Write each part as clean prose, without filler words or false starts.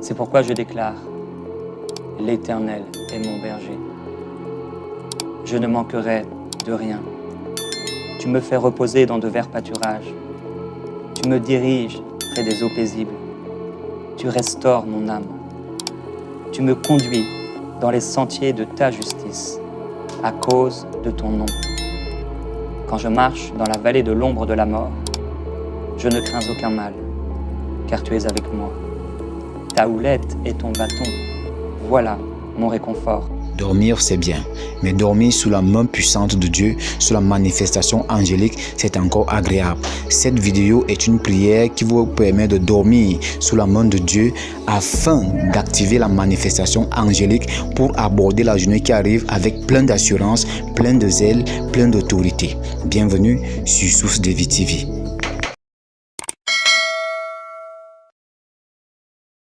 C'est pourquoi je déclare, l'Éternel est mon berger. Je ne manquerai de rien. Tu me fais reposer dans de verts pâturages. Tu me diriges près des eaux paisibles. Tu restaures mon âme. Tu me conduis dans les sentiers de ta justice, à cause de ton nom. Quand je marche dans la vallée de l'ombre de la mort, je ne crains aucun mal, car tu es avec moi. Ta houlette et ton bâton, voilà mon réconfort. Dormir, c'est bien, mais dormir sous la main puissante de Dieu, sous la manifestation angélique, c'est encore agréable. Cette vidéo est une prière qui vous permet de dormir sous la main de Dieu afin d'activer la manifestation angélique pour aborder la journée qui arrive avec plein d'assurance, plein de zèle, plein d'autorité. Bienvenue sur Source de Vie TV.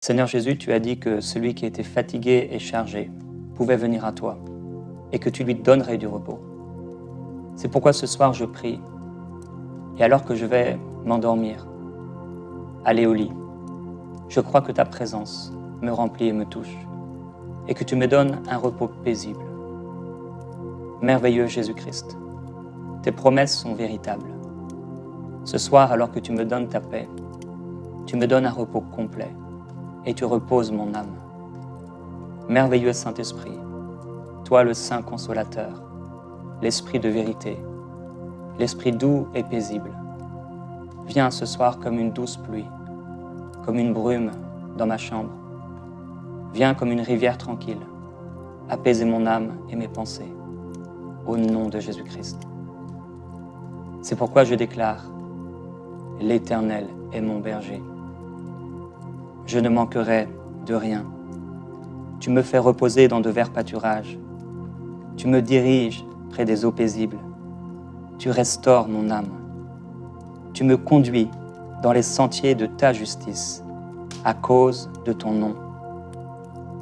Seigneur Jésus, tu as dit que celui qui était fatigué et chargé pouvait venir à toi et que tu lui donnerais du repos. C'est pourquoi ce soir je prie, et alors que je vais m'endormir, aller au lit, je crois que ta présence me remplit et me touche et que tu me donnes un repos paisible. Merveilleux Jésus-Christ, tes promesses sont véritables. Ce soir, alors que tu me donnes ta paix, tu me donnes un repos complet et tu reposes mon âme. Merveilleux Saint-Esprit, toi le Saint Consolateur, l'Esprit de vérité, l'Esprit doux et paisible, viens ce soir comme une douce pluie, comme une brume dans ma chambre. Viens comme une rivière tranquille, apaiser mon âme et mes pensées, au nom de Jésus-Christ. C'est pourquoi je déclare, l'Éternel est mon berger. Je ne manquerai de rien. Tu me fais reposer dans de verts pâturages. Tu me diriges près des eaux paisibles. Tu restaures mon âme. Tu me conduis dans les sentiers de ta justice, à cause de ton nom.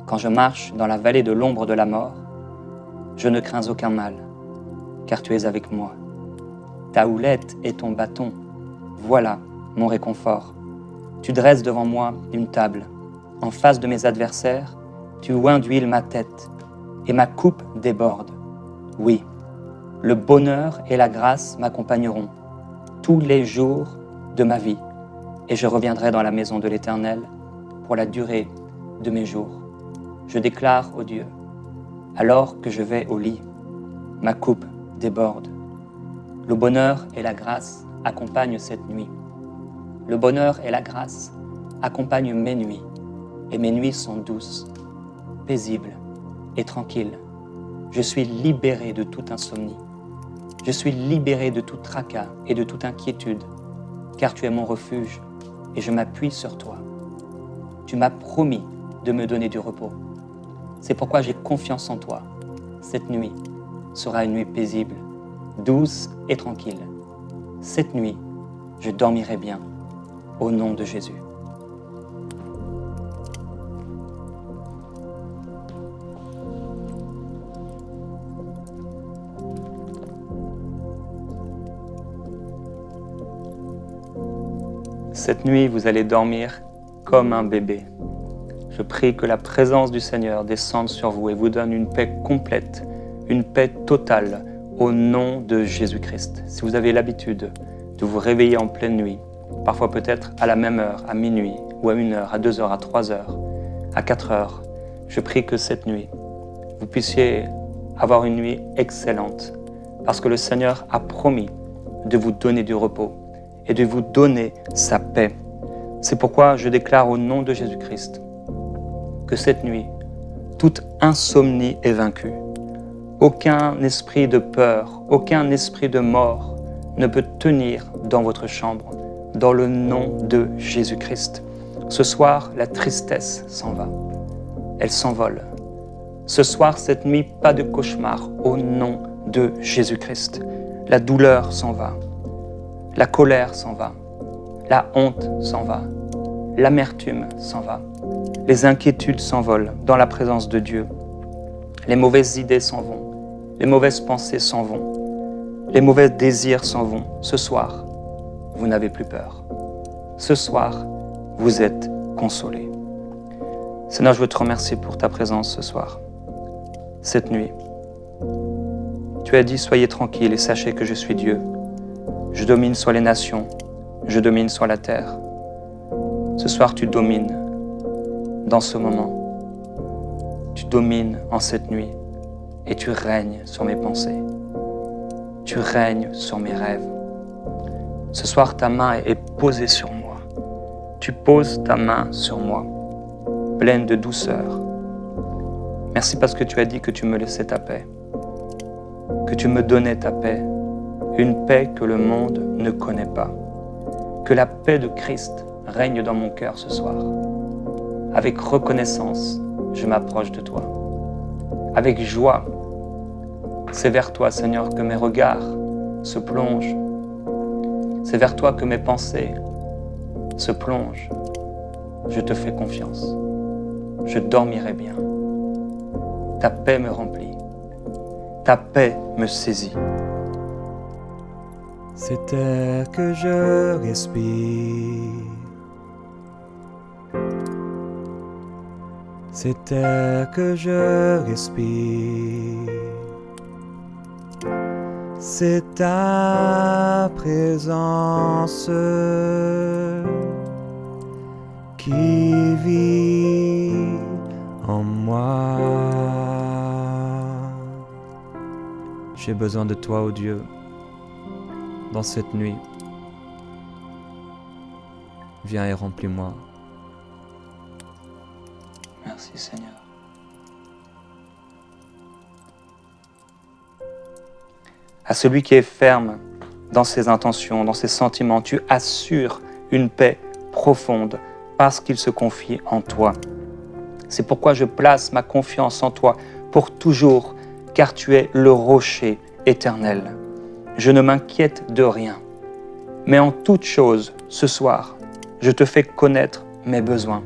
Quand je marche dans la vallée de l'ombre de la mort, je ne crains aucun mal, car tu es avec moi. Ta houlette et ton bâton, voilà mon réconfort. Tu dresses devant moi une table. En face de mes adversaires, tu oins d'huile ma tête et ma coupe déborde. Oui, le bonheur et la grâce m'accompagneront tous les jours de ma vie et je reviendrai dans la maison de l'Éternel pour la durée de mes jours. Je déclare au Dieu, alors que je vais au lit, ma coupe déborde. Le bonheur et la grâce accompagnent cette nuit. Le bonheur et la grâce accompagnent mes nuits, et mes nuits sont douces, paisibles et tranquilles. Je suis libéré de toute insomnie. Je suis libéré de tout tracas et de toute inquiétude, car tu es mon refuge et je m'appuie sur toi. Tu m'as promis de me donner du repos. C'est pourquoi j'ai confiance en toi. Cette nuit sera une nuit paisible, douce et tranquille. Cette nuit, je dormirai bien. Au nom de Jésus. Cette nuit, vous allez dormir comme un bébé. Je prie que la présence du Seigneur descende sur vous et vous donne une paix complète, une paix totale, au nom de Jésus-Christ. Si vous avez l'habitude de vous réveiller en pleine nuit, parfois peut-être à la même heure, à minuit, ou à 1 heure, à 2 heures, à 3 heures, à 4 heures. Je prie que cette nuit, vous puissiez avoir une nuit excellente, parce que le Seigneur a promis de vous donner du repos et de vous donner sa paix. C'est pourquoi je déclare au nom de Jésus-Christ que cette nuit, toute insomnie est vaincue. Aucun esprit de peur, aucun esprit de mort ne peut tenir dans votre chambre. Dans le nom de Jésus-Christ. Ce soir, la tristesse s'en va. Elle s'envole. Ce soir, cette nuit, pas de cauchemar au nom de Jésus-Christ. La douleur s'en va. La colère s'en va. La honte s'en va. L'amertume s'en va. Les inquiétudes s'envolent dans la présence de Dieu. Les mauvaises idées s'en vont. Les mauvaises pensées s'en vont. Les mauvais désirs s'en vont. Ce soir, vous n'avez plus peur. Ce soir, vous êtes consolés. Seigneur, je veux te remercier pour ta présence ce soir, cette nuit. Tu as dit, soyez tranquilles et sachez que je suis Dieu. Je domine sur les nations, je domine sur la terre. Ce soir, tu domines dans ce moment. Tu domines en cette nuit et tu règnes sur mes pensées. Tu règnes sur mes rêves. Ce soir, ta main est posée sur moi. Tu poses ta main sur moi, pleine de douceur. Merci parce que tu as dit que tu me laissais ta paix, que tu me donnais ta paix, une paix que le monde ne connaît pas. Que la paix de Christ règne dans mon cœur ce soir. Avec reconnaissance, je m'approche de toi. Avec joie, c'est vers toi, Seigneur, que mes regards se plongent. C'est vers toi que mes pensées se plongent. Je te fais confiance. Je dormirai bien. Ta paix me remplit. Ta paix me saisit. Cet air que je respire, cet air que je respire, c'est ta présence qui vit en moi. J'ai besoin de toi, ô Dieu, dans cette nuit. Viens et remplis-moi. Merci Seigneur. À celui qui est ferme dans ses intentions, dans ses sentiments, tu assures une paix profonde parce qu'il se confie en toi. C'est pourquoi je place ma confiance en toi pour toujours, car tu es le rocher éternel. Je ne m'inquiète de rien, mais en toute chose, ce soir, je te fais connaître mes besoins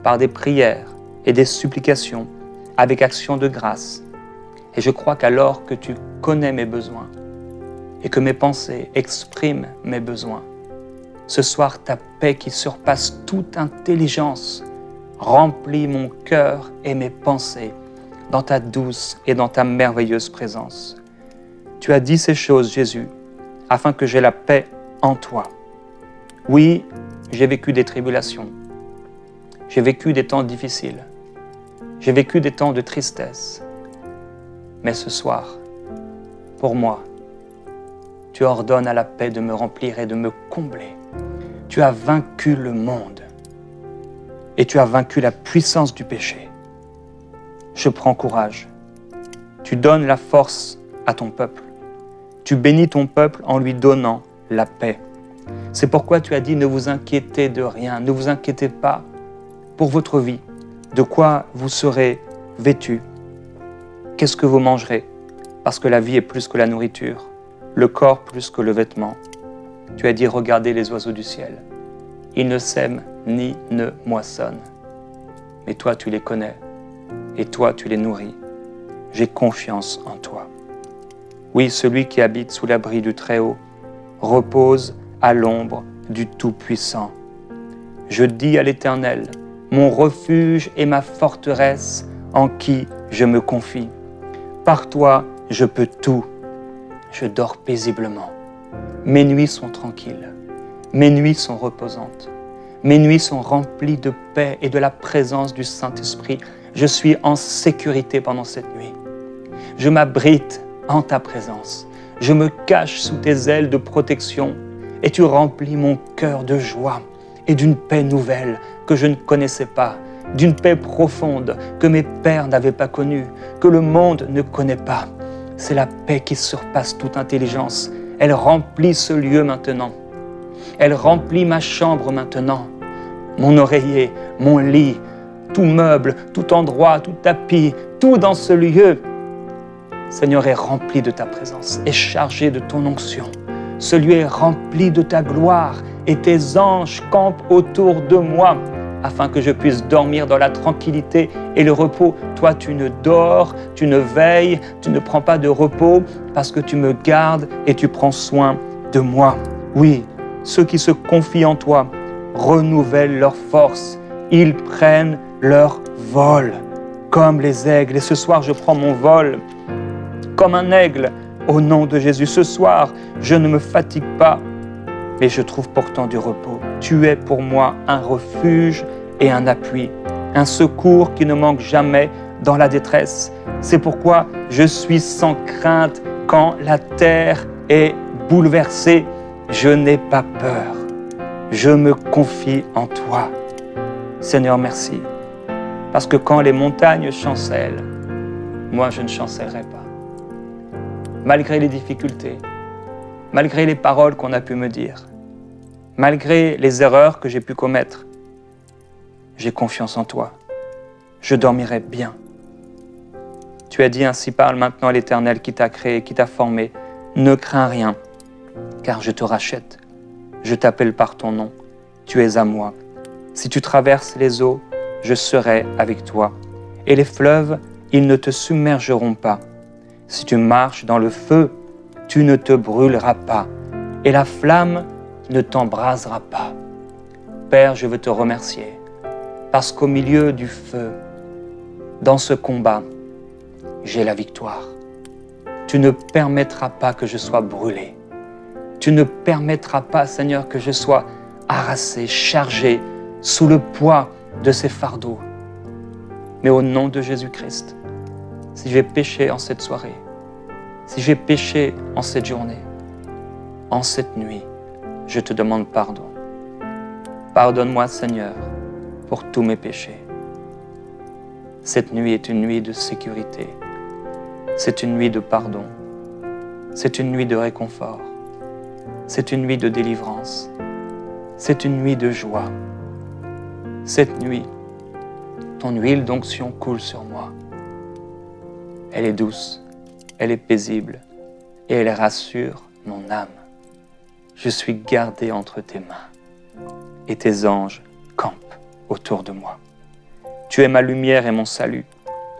par des prières et des supplications avec action de grâce. Et je crois qu'alors que tu connais mes besoins et que mes pensées expriment mes besoins, ce soir, ta paix qui surpasse toute intelligence remplit mon cœur et mes pensées dans ta douce et dans ta merveilleuse présence. Tu as dit ces choses, Jésus, afin que j'aie la paix en toi. Oui, j'ai vécu des tribulations. J'ai vécu des temps difficiles. J'ai vécu des temps de tristesse. Mais ce soir, pour moi, tu ordonnes à la paix de me remplir et de me combler. Tu as vaincu le monde et tu as vaincu la puissance du péché. Je prends courage. Tu donnes la force à ton peuple. Tu bénis ton peuple en lui donnant la paix. C'est pourquoi tu as dit, ne vous inquiétez de rien, ne vous inquiétez pas pour votre vie, de quoi vous serez vêtus, qu'est-ce que vous mangerez, parce que la vie est plus que la nourriture, le corps plus que le vêtement. Tu as dit, regardez les oiseaux du ciel, ils ne sèment ni ne moissonnent, mais toi tu les connais, et toi tu les nourris. J'ai confiance en toi. Oui, celui qui habite sous l'abri du Très-Haut repose à l'ombre du Tout-Puissant. Je dis à l'Éternel, mon refuge et ma forteresse en qui je me confie. Par toi, je peux tout. Je dors paisiblement. Mes nuits sont tranquilles. Mes nuits sont reposantes. Mes nuits sont remplies de paix et de la présence du Saint-Esprit. Je suis en sécurité pendant cette nuit. Je m'abrite en ta présence. Je me cache sous tes ailes de protection et tu remplis mon cœur de joie et d'une paix nouvelle que je ne connaissais pas, d'une paix profonde que mes pères n'avaient pas connue, que le monde ne connaît pas. C'est la paix qui surpasse toute intelligence. Elle remplit ce lieu maintenant. Elle remplit ma chambre maintenant. Mon oreiller, mon lit, tout meuble, tout endroit, tout tapis, tout dans ce lieu, Seigneur, est rempli de ta présence, est chargé de ton onction. Ce lieu est rempli de ta gloire et tes anges campent autour de moi afin que je puisse dormir dans la tranquillité et le repos. Toi, tu ne dors, tu ne veilles, tu ne prends pas de repos parce que tu me gardes et tu prends soin de moi. Oui, ceux qui se confient en toi renouvellent leur force. Ils prennent leur vol comme les aigles. Et ce soir, je prends mon vol comme un aigle au nom de Jésus. Ce soir, je ne me fatigue pas, mais je trouve pourtant du repos. Tu es pour moi un refuge et un appui, un secours qui ne manque jamais dans la détresse. C'est pourquoi je suis sans crainte quand la terre est bouleversée. Je n'ai pas peur. Je me confie en toi. Seigneur, merci. Parce que quand les montagnes chancellent, moi je ne chancellerai pas. Malgré les difficultés, malgré les paroles qu'on a pu me dire, malgré les erreurs que j'ai pu commettre, j'ai confiance en toi. Je dormirai bien. Tu as dit, ainsi parle maintenant l'Éternel qui t'a créé, qui t'a formé. Ne crains rien, car je te rachète. Je t'appelle par ton nom. Tu es à moi. Si tu traverses les eaux, je serai avec toi. Et les fleuves, ils ne te submergeront pas. Si tu marches dans le feu, tu ne te brûleras pas. Et la flamme ne t'embrasera pas. Père, je veux te remercier, parce qu'au milieu du feu, dans ce combat, j'ai la victoire. Tu ne permettras pas que je sois brûlé. Tu ne permettras pas, Seigneur, que je sois harassé, chargé, sous le poids de ces fardeaux. Mais au nom de Jésus-Christ, si j'ai péché en cette soirée, si j'ai péché en cette journée, en cette nuit, je te demande pardon. Pardonne-moi, Seigneur, pour tous mes péchés. Cette nuit est une nuit de sécurité. C'est une nuit de pardon. C'est une nuit de réconfort. C'est une nuit de délivrance. C'est une nuit de joie. Cette nuit, ton huile d'onction coule sur moi. Elle est douce, elle est paisible et elle rassure mon âme. Je suis gardé entre tes mains et tes anges campent autour de moi. Tu es ma lumière et mon salut.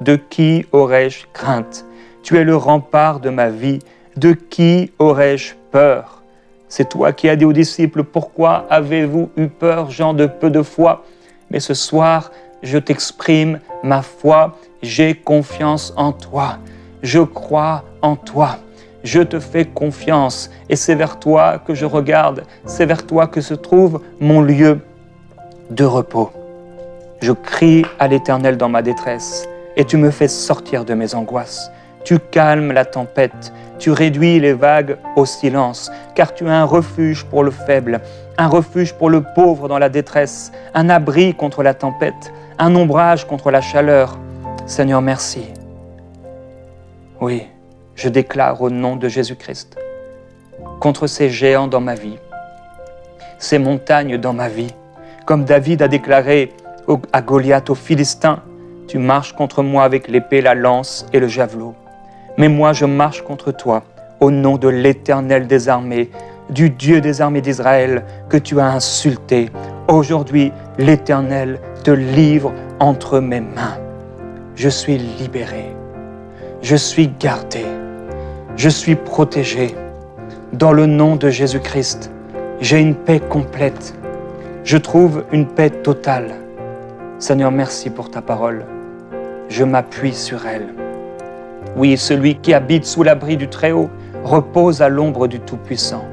De qui aurais-je crainte? Tu es le rempart de ma vie. De qui aurais-je peur? C'est toi qui as dit aux disciples, pourquoi avez-vous eu peur, gens de peu de foi? Mais ce soir, je t'exprime ma foi, j'ai confiance en toi, je crois en toi, je te fais confiance et c'est vers toi que je regarde, c'est vers toi que se trouve mon lieu de repos. Je crie à l'Éternel dans ma détresse et tu me fais sortir de mes angoisses. Tu calmes la tempête, tu réduis les vagues au silence, car tu es un refuge pour le faible, un refuge pour le pauvre dans la détresse, un abri contre la tempête, un ombrage contre la chaleur. Seigneur, merci. Oui, je déclare au nom de Jésus-Christ, contre ces géants dans ma vie, ces montagnes dans ma vie, comme David a déclaré à Goliath, aux Philistins, tu marches contre moi avec l'épée, la lance et le javelot. Mais moi, je marche contre toi au nom de l'Éternel des armées, du Dieu des armées d'Israël que tu as insulté. Aujourd'hui, l'Éternel te livre entre mes mains. Je suis libéré, je suis gardé, je suis protégé. Dans le nom de Jésus-Christ, j'ai une paix complète. Je trouve une paix totale. Seigneur, merci pour ta parole. Je m'appuie sur elle. Oui, celui qui habite sous l'abri du Très-Haut repose à l'ombre du Tout-Puissant.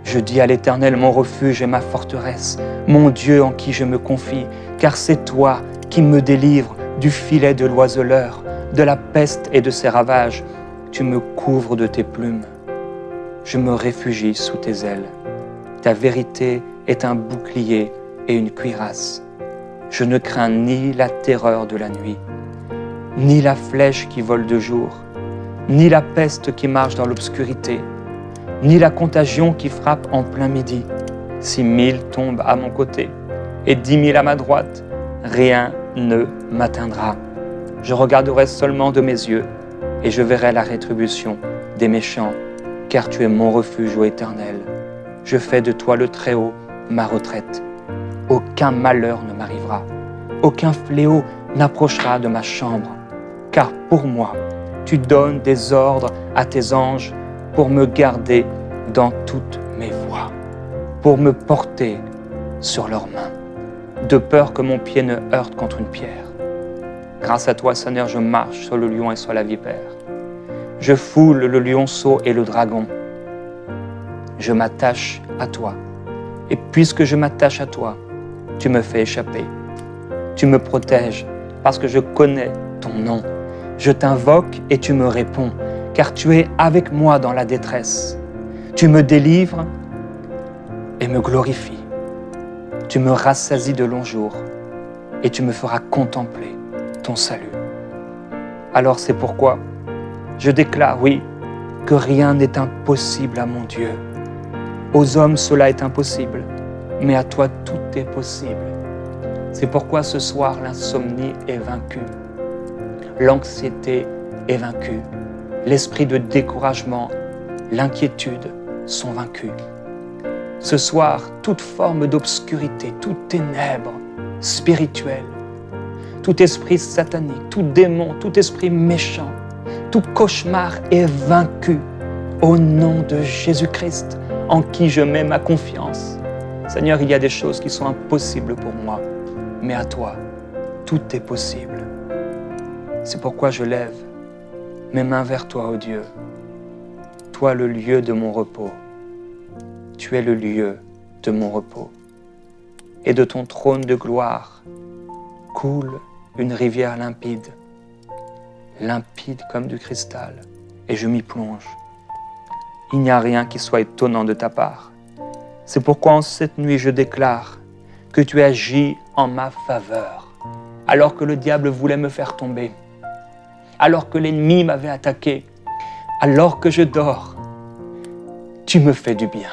Je dis à l'Éternel, mon refuge et ma forteresse, mon Dieu en qui je me confie, car c'est toi qui me délivres du filet de l'oiseleur, de la peste et de ses ravages. Tu me couvres de tes plumes. Je me réfugie sous tes ailes. Ta vérité est un bouclier et une cuirasse. Je ne crains ni la terreur de la nuit, ni la flèche qui vole de jour, ni la peste qui marche dans l'obscurité, ni la contagion qui frappe en plein midi. Si 1000 tombent à mon côté et 10 000 à ma droite, rien ne m'atteindra. Je regarderai seulement de mes yeux et je verrai la rétribution des méchants, car tu es mon refuge, ô Éternel. Je fais de toi le Très-Haut ma retraite. Aucun malheur ne m'arrivera, aucun fléau n'approchera de ma chambre, car pour moi, tu donnes des ordres à tes anges pour me garder dans toutes mes voies, pour me porter sur leurs mains, de peur que mon pied ne heurte contre une pierre. Grâce à toi, Seigneur, je marche sur le lion et sur la vipère. Je foule le lionceau et le dragon. Je m'attache à toi. Et puisque je m'attache à toi, tu me fais échapper. Tu me protèges parce que je connais ton nom. Je t'invoque et tu me réponds, car tu es avec moi dans la détresse. Tu me délivres et me glorifies. Tu me rassasies de longs jours et tu me feras contempler ton salut. Alors c'est pourquoi je déclare, oui, que rien n'est impossible à mon Dieu. Aux hommes, cela est impossible, mais à toi, tout est possible. C'est pourquoi ce soir, l'insomnie est vaincue, l'anxiété est vaincue, l'esprit de découragement, l'inquiétude sont vaincus. Ce soir, toute forme d'obscurité, toute ténèbre spirituelle, tout esprit satanique, tout démon, tout esprit méchant, tout cauchemar est vaincu au nom de Jésus-Christ, en qui je mets ma confiance. Seigneur, il y a des choses qui sont impossibles pour moi, mais à toi, tout est possible. C'est pourquoi je lève mes mains vers toi, ô Dieu. Toi, le lieu de mon repos. Tu es le lieu de mon repos. Et de ton trône de gloire coule une rivière limpide, limpide comme du cristal, et je m'y plonge. Il n'y a rien qui soit étonnant de ta part. C'est pourquoi en cette nuit je déclare que tu agis en ma faveur, alors que le diable voulait me faire tomber, alors que l'ennemi m'avait attaqué, alors que je dors. Tu me fais du bien.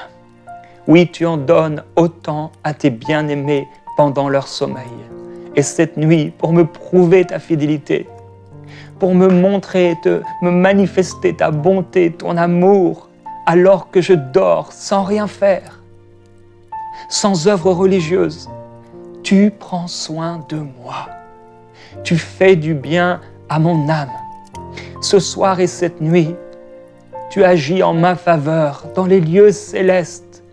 Oui, tu en donnes autant à tes bien-aimés pendant leur sommeil. Et cette nuit, pour me prouver ta fidélité, pour me montrer, me manifester ta bonté, ton amour, alors que je dors sans rien faire, sans œuvre religieuse, tu prends soin de moi. Tu fais du bien à mon âme. Ce soir et cette nuit, tu agis en ma faveur dans les lieux célestes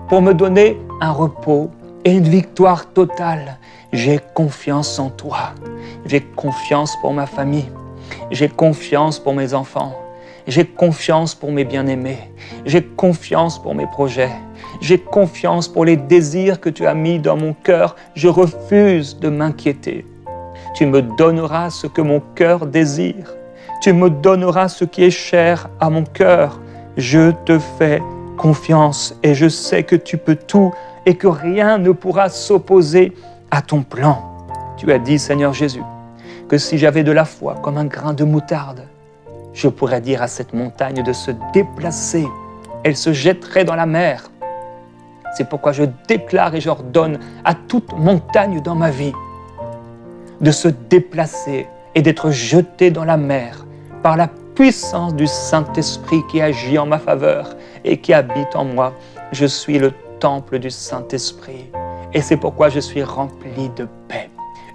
pour me donner un repos et une victoire totale. J'ai confiance en toi. J'ai confiance pour ma famille. J'ai confiance pour mes enfants. J'ai confiance pour mes bien-aimés. J'ai confiance pour mes projets. J'ai confiance pour les désirs que tu as mis dans mon cœur. Je refuse de m'inquiéter. Tu me donneras ce que mon cœur désire. Tu me donneras ce qui est cher à mon cœur. Je te fais confiance et je sais que tu peux tout et que rien ne pourra s'opposer à ton plan. Tu as dit, Seigneur Jésus, que si j'avais de la foi comme un grain de moutarde, je pourrais dire à cette montagne de se déplacer. Elle se jetterait dans la mer. C'est pourquoi je déclare et j'ordonne à toute montagne dans ma vie de se déplacer et d'être jetée dans la mer par la puissance du Saint-Esprit qui agit en ma faveur et qui habite en moi. Je suis le temple du Saint-Esprit et c'est pourquoi je suis rempli de paix.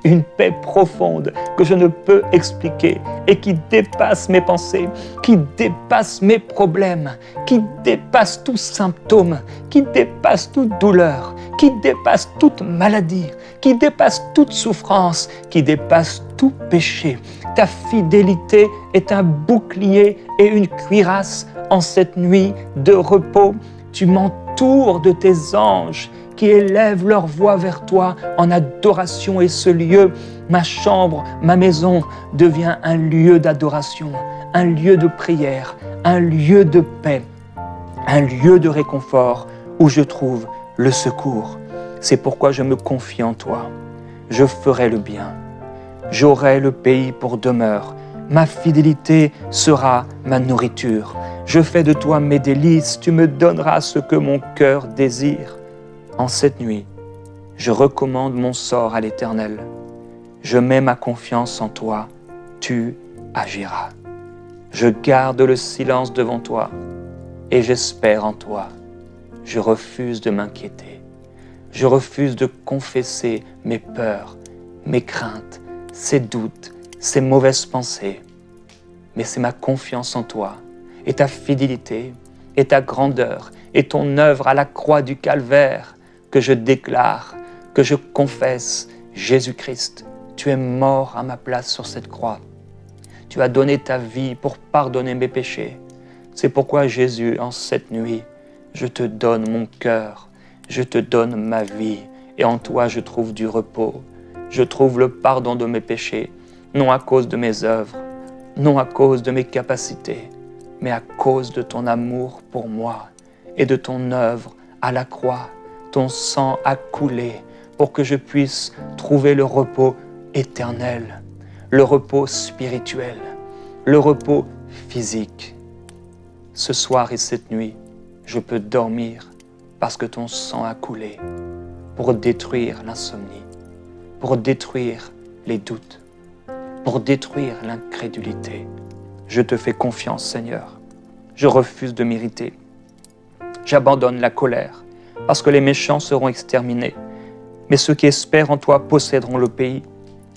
Une paix profonde que je ne peux expliquer et qui dépasse mes pensées, qui dépasse mes problèmes, qui dépasse tout symptôme, qui dépasse toute douleur, qui dépasse toute maladie, qui dépasse toute souffrance, qui dépasse tout péché. Ta fidélité est un bouclier et une cuirasse en cette nuit de repos. Tu m'entoures de tes anges qui élèvent leur voix vers toi en adoration et ce lieu, ma chambre, ma maison, devient un lieu d'adoration, un lieu de prière, un lieu de paix, un lieu de réconfort où je trouve le secours. C'est pourquoi je me confie en toi. Je ferai le bien. J'aurai le pays pour demeure. Ma fidélité sera ma nourriture. Je fais de toi mes délices. Tu me donneras ce que mon cœur désire. En cette nuit, je recommande mon sort à l'Éternel. Je mets ma confiance en toi. Tu agiras. Je garde le silence devant toi et j'espère en toi. Je refuse de m'inquiéter. Je refuse de confesser mes peurs, mes craintes, ces doutes, ces mauvaises pensées. Mais c'est ma confiance en toi et ta fidélité et ta grandeur et ton œuvre à la croix du calvaire que je déclare, que je confesse Jésus-Christ, Tu es mort à ma place sur cette croix. Tu as donné ta vie pour pardonner mes péchés. C'est pourquoi Jésus, en cette nuit, je te donne mon cœur, je te donne ma vie, et en toi je trouve du repos. Je trouve le pardon de mes péchés, non à cause de mes œuvres, non à cause de mes capacités, mais à cause de ton amour pour moi et de ton œuvre à la croix. Ton sang a coulé pour que je puisse trouver le repos éternel, le repos spirituel, le repos physique. Ce soir et cette nuit, je peux dormir parce que ton sang a coulé pour détruire l'insomnie, pour détruire les doutes, pour détruire l'incrédulité. Je te fais confiance, Seigneur. Je refuse de m'irriter. J'abandonne la colère parce que les méchants seront exterminés. Mais ceux qui espèrent en toi posséderont le pays.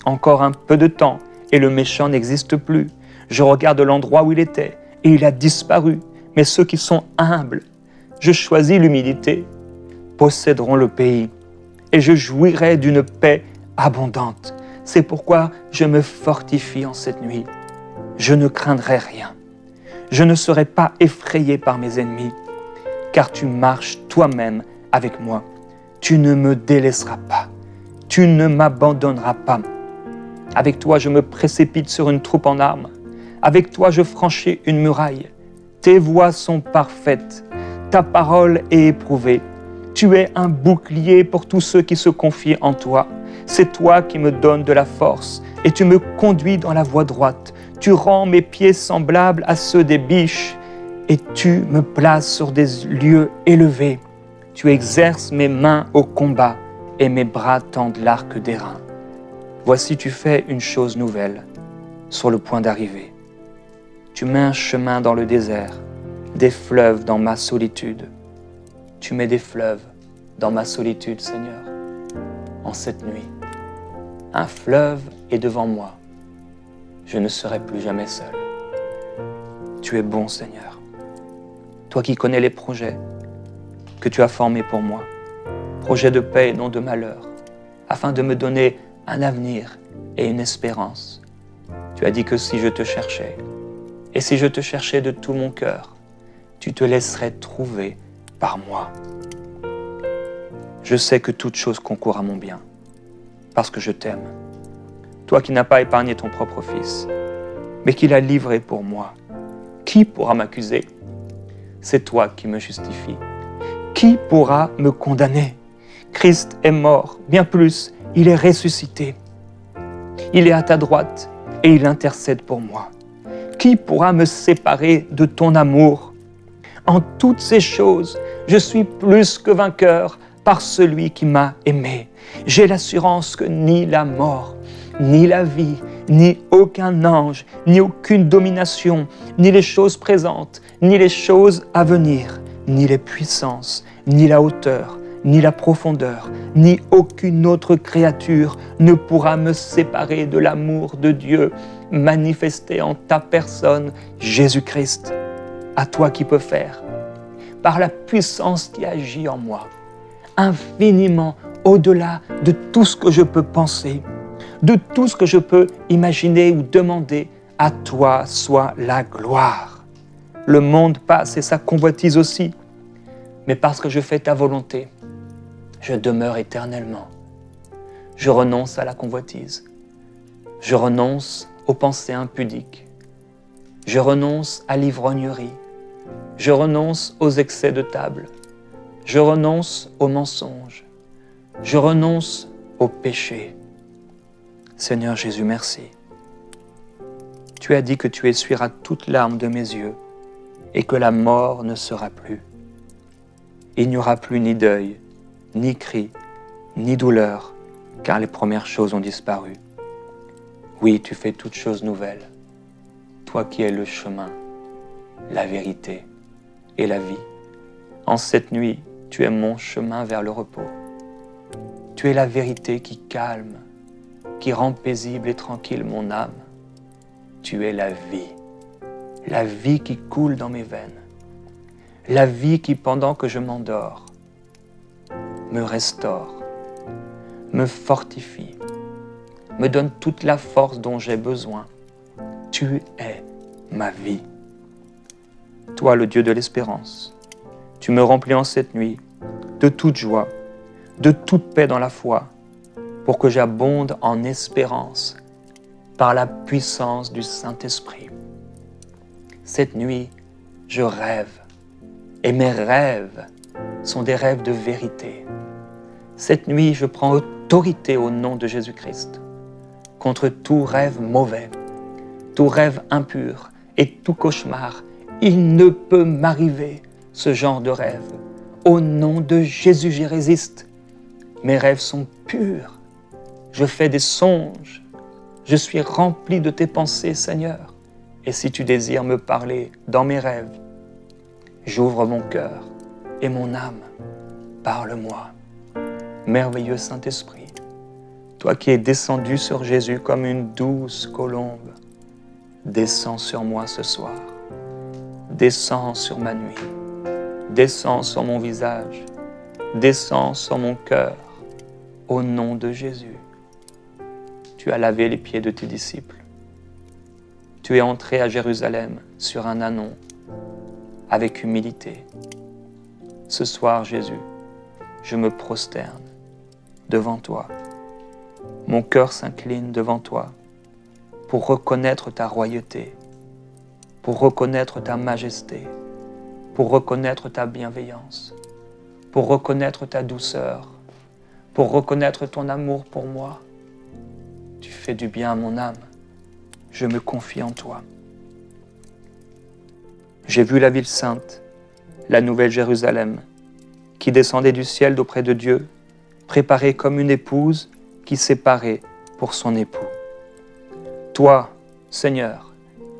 Encore un peu de temps et le méchant n'existe plus. Je regarde l'endroit où il était et il a disparu. Mais ceux qui sont humbles, je choisis l'humilité, posséderont le pays et je jouirai d'une paix abondante. C'est pourquoi je me fortifie en cette nuit. Je ne craindrai rien. Je ne serai pas effrayé par mes ennemis, car tu marches toi-même avec moi. Tu ne me délaisseras pas. Tu ne m'abandonneras pas. Avec toi, je me précipite sur une troupe en armes. Avec toi, je franchis une muraille. Tes voies sont parfaites. Ta parole est éprouvée. Tu es un bouclier pour tous ceux qui se confient en toi. C'est toi qui me donnes de la force et tu me conduis dans la voie droite. Tu rends mes pieds semblables à ceux des biches et tu me places sur des lieux élevés. Tu exerces mes mains au combat et mes bras tendent l'arc d'airain. Voici, tu fais une chose nouvelle sur le point d'arriver. Tu mets un chemin dans le désert, des fleuves dans ma solitude. Tu mets des fleuves dans ma solitude, Seigneur, en cette nuit. Un fleuve est devant moi. Je ne serai plus jamais seul. Tu es bon, Seigneur. Toi qui connais les projets que tu as formés pour moi, projets de paix et non de malheur, afin de me donner un avenir et une espérance. Tu as dit que si je te cherchais, et si je te cherchais de tout mon cœur, tu te laisserais trouver par moi. Je sais que toute chose concourt à mon bien, parce que je t'aime. Toi qui n'as pas épargné ton propre Fils, mais qui l'as livré pour moi. Qui pourra m'accuser? C'est toi qui me justifies. Qui pourra me condamner? Christ est mort, bien plus, il est ressuscité. Il est à ta droite et il intercède pour moi. Qui pourra me séparer de ton amour? En toutes ces choses, je suis plus que vainqueur par celui qui m'a aimé. J'ai l'assurance que ni la mort, ni la vie, ni aucun ange, ni aucune domination, ni les choses présentes, ni les choses à venir, ni les puissances, ni la hauteur, ni la profondeur, ni aucune autre créature ne pourra me séparer de l'amour de Dieu manifesté en ta personne, Jésus-Christ. À toi qui peux faire, par la puissance qui agit en moi, infiniment au-delà de tout ce que je peux penser, de tout ce que je peux imaginer ou demander, à toi soit la gloire. Le monde passe et sa convoitise aussi, mais parce que je fais ta volonté, je demeure éternellement. Je renonce à la convoitise, je renonce aux pensées impudiques, je renonce à l'ivrognerie, je renonce aux excès de table, je renonce aux mensonges, je renonce au péché. Seigneur Jésus, merci. Tu as dit que tu essuieras toute larme de mes yeux et que la mort ne sera plus. Il n'y aura plus ni deuil, ni cri, ni douleur, car les premières choses ont disparu. Oui, tu fais toutes choses nouvelles, toi qui es le chemin, la vérité et la vie. En cette nuit, tu es mon chemin vers le repos. Tu es la vérité qui calme, qui rend paisible et tranquille mon âme. Tu es la vie qui coule dans mes veines, la vie qui, pendant que je m'endors, me restaure, me fortifie, me donne toute la force dont j'ai besoin. Tu es ma vie. Toi, le Dieu de l'espérance, tu me remplis en cette nuit de toute joie, de toute paix dans la foi, pour que j'abonde en espérance par la puissance du Saint-Esprit. Cette nuit, je rêve, et mes rêves sont des rêves de vérité. Cette nuit, je prends autorité au nom de Jésus-Christ contre tout rêve mauvais, tout rêve impur et tout cauchemar. Il ne peut m'arriver ce genre de rêve. Au nom de Jésus, j'y résiste. Mes rêves sont purs. Je fais des songes. Je suis rempli de tes pensées, Seigneur. Et si tu désires me parler dans mes rêves, j'ouvre mon cœur et mon âme. Parle-moi. Merveilleux Saint-Esprit, toi qui es descendu sur Jésus comme une douce colombe, descends sur moi ce soir. Descends sur ma nuit. Descends sur mon visage. Descends sur mon cœur. Au nom de Jésus. Tu as lavé les pieds de tes disciples. Tu es entré à Jérusalem sur un ânon avec humilité. Ce soir, Jésus, je me prosterne devant toi. Mon cœur s'incline devant toi pour reconnaître ta royauté, pour reconnaître ta majesté, pour reconnaître ta bienveillance, pour reconnaître ta douceur, pour reconnaître ton amour pour moi. Tu fais du bien à mon âme. Je me confie en toi. J'ai vu la ville sainte, la nouvelle Jérusalem, qui descendait du ciel d'auprès de Dieu, préparée comme une épouse qui s'est parée pour son époux. Toi, Seigneur,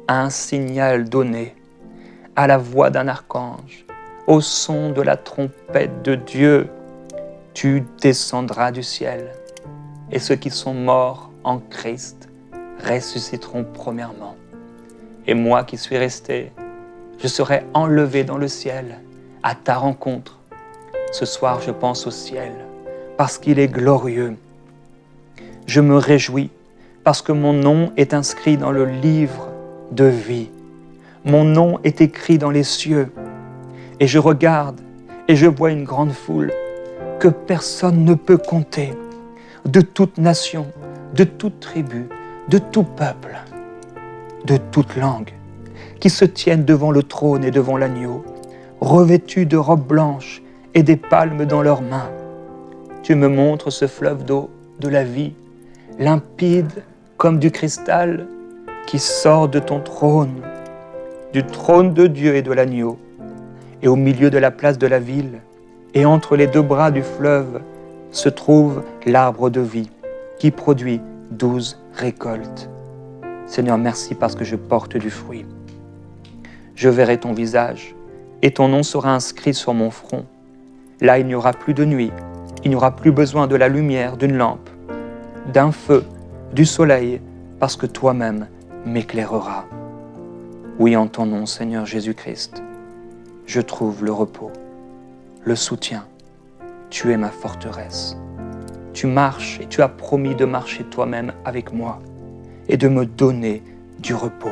à un signal donné, à la voix d'un archange, au son de la trompette de Dieu, tu descendras du ciel, et ceux qui sont morts en Christ ressusciteront premièrement. Et moi qui suis resté, je serai enlevé dans le ciel à ta rencontre. Ce soir, je pense au ciel parce qu'il est glorieux. Je me réjouis parce que mon nom est inscrit dans le livre de vie. Mon nom est écrit dans les cieux. Et je regarde et je vois une grande foule que personne ne peut compter, de toute nation, de toute tribu, de tout peuple, de toute langue, qui se tiennent devant le trône et devant l'agneau, revêtus de robes blanches et des palmes dans leurs mains. Tu me montres ce fleuve d'eau de la vie, limpide comme du cristal, qui sort de ton trône, du trône de Dieu et de l'agneau, et au milieu de la place de la ville, et entre les deux bras du fleuve, se trouve l'arbre de vie, qui produit 12 récoltes. Seigneur, merci parce que je porte du fruit. Je verrai ton visage, et ton nom sera inscrit sur mon front. Là, il n'y aura plus de nuit, il n'y aura plus besoin de la lumière d'une lampe, d'un feu, du soleil, parce que toi-même m'éclaireras. Oui, en ton nom, Seigneur Jésus-Christ, je trouve le repos, le soutien. Tu es ma forteresse. Tu marches et tu as promis de marcher toi-même avec moi et de me donner du repos.